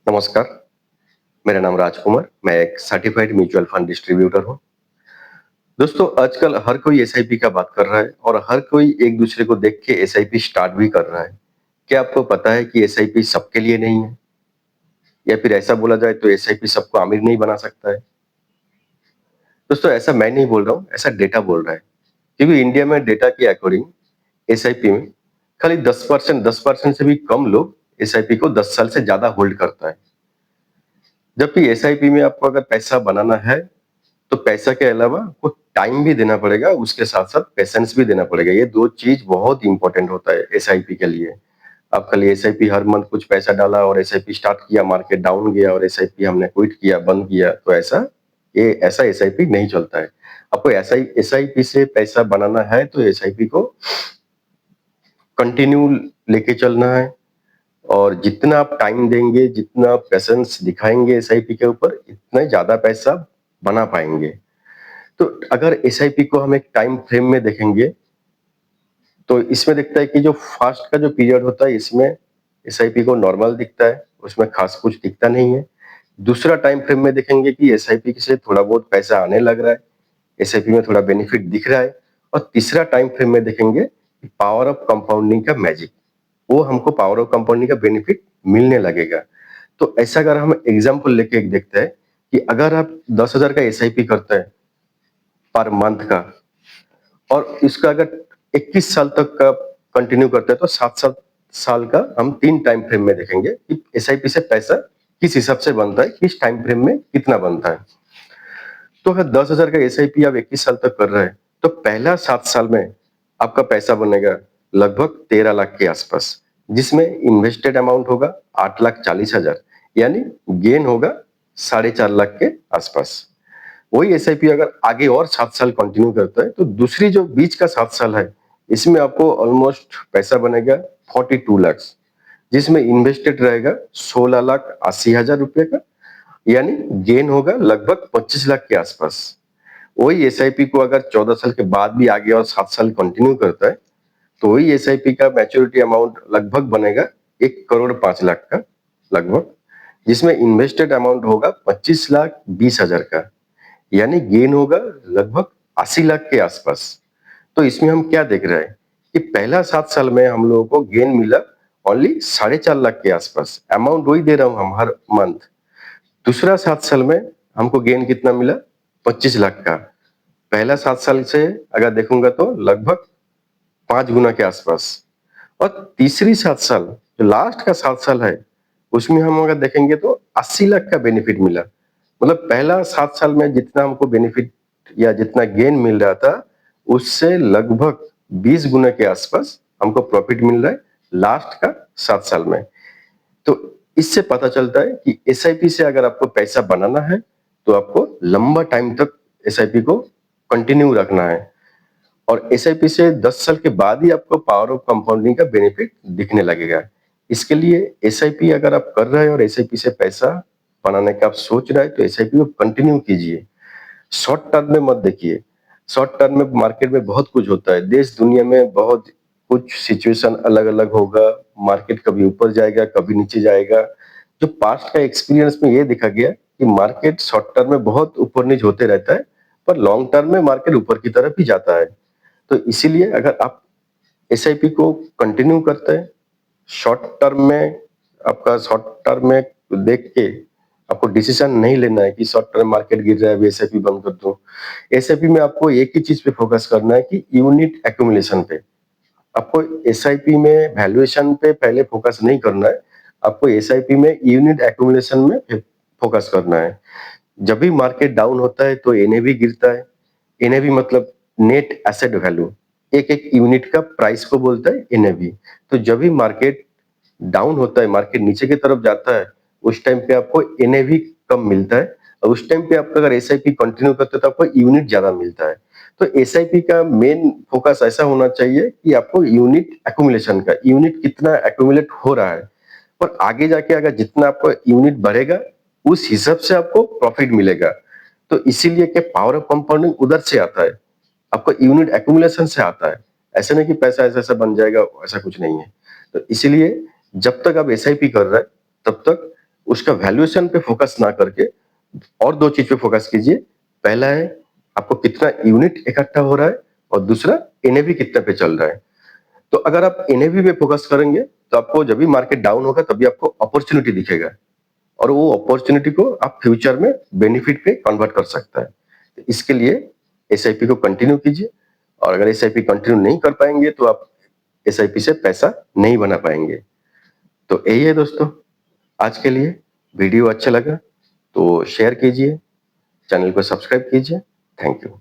नमस्कार, मेरा नाम राजकुमार, मैं एक सर्टिफाइड म्यूचुअल फंड डिस्ट्रीब्यूटर हूँ। दोस्तों, आजकल हर कोई एसआईपी का बात कर रहा है और हर कोई एक-दूसरे को देख के एसआईपी स्टार्ट भी कर रहा है। क्या आपको पता है कि एसआईपी सबके लिए नहीं है? या फिर ऐसा बोला जाए तो एसआईपी सबको अमीर नहीं बना सकता है? दोस्तों, ऐसा मैं नहीं बोल रहा हूँ, ऐसा डेटा बोल रहा है। क्योंकि इंडिया में डेटा के अकॉर्डिंग एसआईपी में खाली 10% से भी कम लोग एसआईपी को 10 साल से ज़्यादा होल्ड करता है। जबकि एसआईपी में आपको अगर पैसा बनाना है तो पैसा के अलावा आपको टाइम भी देना पड़ेगा, उसके साथ-साथ पेशेंस भी देना पड़ेगा। ये 2 चीज़ बहुत इम्पोर्टेंट होता है एसआईपी के लिए। आप खाली एसआईपी हर मंथ कुछ पैसा डाला और एसआईपी स्टार्ट किया, मार्केट डाउन गया और एसआईपी हमने क्विट किया, बंद किया, तो ऐसा एसआईपी नहीं चलता है। आपको ऐसा ही एसआईपी से पैसा बनाना है तो एसआईपी को कंटिन्यू लेके चलना है और जितना आप टाइम देंगे, जितना आप पेशेंस दिखाएँगे एसआईपी के ऊपर, इतना ही ज़्यादा पैसा बना पाएँगे। तो अगर एसआईपी को हम एक टाइम फ्रेम में देखेंगे, तो इसमें दिखता है कि जो फास्ट का जो पीरियड होता है, इसमें एसआईपी को नॉर्मल दिखता है, उसमें खास कुछ दिखता नहीं है। दूसरा टाइम फ्रेम में देखेंगे कि एसआईपी से थोड़ा बहुत पैसा आने लग रहा है, एसआईपी में थोड़ा बेनिफिट दिख रहा है और तीसरा टाइम फ्रेम में देखेंगे कि पावर ऑफ कंपाउंडिंग का मैजिक, वो हमको पावर ऑफ कंपाउंडिंग का बेनिफिट मिलने लगेगा। तो ऐसा अगर हम एग्जांपल लेके एक देखते हैं कि अगर आप 10,000 का एसआईपी करते हैं पर मंथ का और इसका अगर 21 साल तक का कंटिन्यू करते हैं तो 7-7 साल का हम 3 टाइम फ्रेम में देखेंगे कि एसआईपी से पैसा किस हिसाब से बनता है, किस टाइम फ्रेम में कितना बनता है। तो अगर 10,000 का एसआईपी आप 21 साल तक कर रहे हैं, तो पहला 7 साल में आपका पैसा बनेगा लगभग 13 लाख के आसपास, जिसमें इन्वेस्टेड अमाउंट होगा 8,40,000 यानी गेन होगा 4.5 लाख के आसपास। वही एसआईपी अगर आगे और 7 साल कंटिन्यू करता है, तो दूसरी जो बीच का 7 साल है, इसमें आपको ऑलमोस्ट पैसा बनेगा 42 लाख, जिसमें इन्वेस्टेड रहेगा 16,80,000 रुपए का, यानी गेन होगा लगभग 25 लाख के आसपास। वही एसआईपी को अगर 14 साल के बाद भी आगे और 7 साल कंटिन्यू करता है, तो वही एसआईपी का मैच्योरिटी अमाउंट लगभग बनेगा 1 करोड़ 5 लाख का लगभग, जिसमें इन्वेस्टेड अमाउंट होगा 25,20,000 का। यानी गेन होगा लगभग 80 लाख के आसपास। तो इसमें हम क्या देख रहे हैं कि पहला 7 साल में हम लोगों को गेन मिला ओनली 4.5 लाख के आसपास। अमाउंट वही दे रहा हूँ हम हर मंथ। दूसरा 7 साल में हमको गेन कितना मिला? 25 लाख का। पहला 7 साल से अगर देखूंगा तो लगभग 5 गुना के आसपास। और तीसरी 7 साल, जो लास्ट का 7 साल है, उसमें हम अगर देखेंगे तो 80 लाख का बेनिफिट मिला। मतलब पहला 7 साल में जितना हमको बेनिफिट या जितना गेन मिल रहा था, उससे लगभग 20 गुना के आसपास हमको प्रॉफिट मिल रहा है लास्ट का 7 साल में। तो इससे पता चलता है कि एसआईपी से अगर आपको पैसा बनाना है, तो आपको लंबा टाइम तक एसआईपी को कंटिन्यू रखना है और एसआईपी से 10 साल के बाद ही आपको पावर ऑफ कंपाउंडिंग का बेनिफिट दिखने लगेगा। इसके लिए एसआईपी अगर आप कर रहे हैं और एसआईपी से पैसा बनाने का आप सोच रहे हैं, तो एसआईपी को कंटिन्यू कीजिए। शॉर्ट टर्म में मत देखिए। शॉर्ट टर्म में मार्केट में बहुत कुछ होता है। देश दुनिया में बहुत कुछ सिचुएशन अलग-अलग होगा। मार्केट कभी ऊपर जाएगा, कभी नीचे जाएगा। जो पास्ट का एक्सपीरियंस में ये देखा गया कि मार्केट शॉर्ट टर्म में बहुत ऊपर-नीचे होते रहता है, पर लॉन्ग टर्म में मार्केट ऊपर की तरफ ही जाता है। तो इसीलिए अगर आप एसआईपी को कंटिन्यू करते हैं, शॉर्ट टर्म में आपका शॉर्ट टर्म में देख के आपको डिसीजन नहीं लेना है कि शॉर्ट टर्म मार्केट गिर रहा है अभी एसआईपी बंद कर दूं। एसआईपी में आपको एक ही चीज पे फोकस करना है कि यूनिट एक्यूमुलेशन पे। आपको एसआईपी में वैल्यूएशन पे पहले फोकस नहीं करना है, आपको एसआईपी में यूनिट एक्यूमुलेशन में फोकस करना है। जब भी मार्केट डाउन होता है तो एनएवी गिरता है। एनएवी मतलब नेट एसेट वैल्यू, एक एक यूनिट का प्राइस को बोलता है एनएवी। तो जब भी मार्केट डाउन होता है, मार्केट नीचे की तरफ जाता है, उस टाइम पे आपको एनएवी कम मिलता है और उस टाइम पे आप अगर एसआईपी कंटिन्यू करते हो तो आपको यूनिट ज्यादा मिलता है। तो एसआईपी का मेन फोकस ऐसा होना चाहिए कि आपको यूनिट एक्यूमुलेशन का, यूनिट कितना एक्यूमुलेट हो रहा है और आगे जाके अगर जितना आपको यूनिट बढ़ेगा, उस हिसाब से आपको प्रॉफिट मिलेगा। तो इसीलिए कि पावर ऑफ कंपाउंडिंग उधर से आता है, आपको यूनिट एक्यूमुलेशन से आता है। ऐसा नहीं कि पैसा ऐसा-ऐसा बन जाएगा, ऐसा कुछ नहीं है। तो इसीलिए जब तक आप एसआईपी कर रहे हैं, तब तक उसका वैल्यूएशन पे फोकस ना करके और 2 चीज़ पे फोकस कीजिए। पहला है आपको कितना यूनिट इकट्ठा हो रहा है और दूसरा एनएवी कितने पे चल रहा है। तो अगर आप एनएवी पे फोकस करेंगे तो आपको जब भी मार्केट डाउन होगा तभी आपको अपॉर्चुनिटी दिखेगा और वो अपॉर्चुनिटी को आप फ्यूचर में बेनिफिट पे कन्वर्ट कर सकता है। तो इसके लिए एसआईपी को कंटिन्यू कीजिए और अगर एसआईपी कंटिन्यू नहीं कर पाएँगे तो आप एसआईपी से पैसा नहीं बना पाएँगे। तो यही है दोस्तों, आज के लिए वीडियो अच्छा लगा तो शेयर कीजिए, चैनल को सब्सक्राइब कीजिए। Thank you.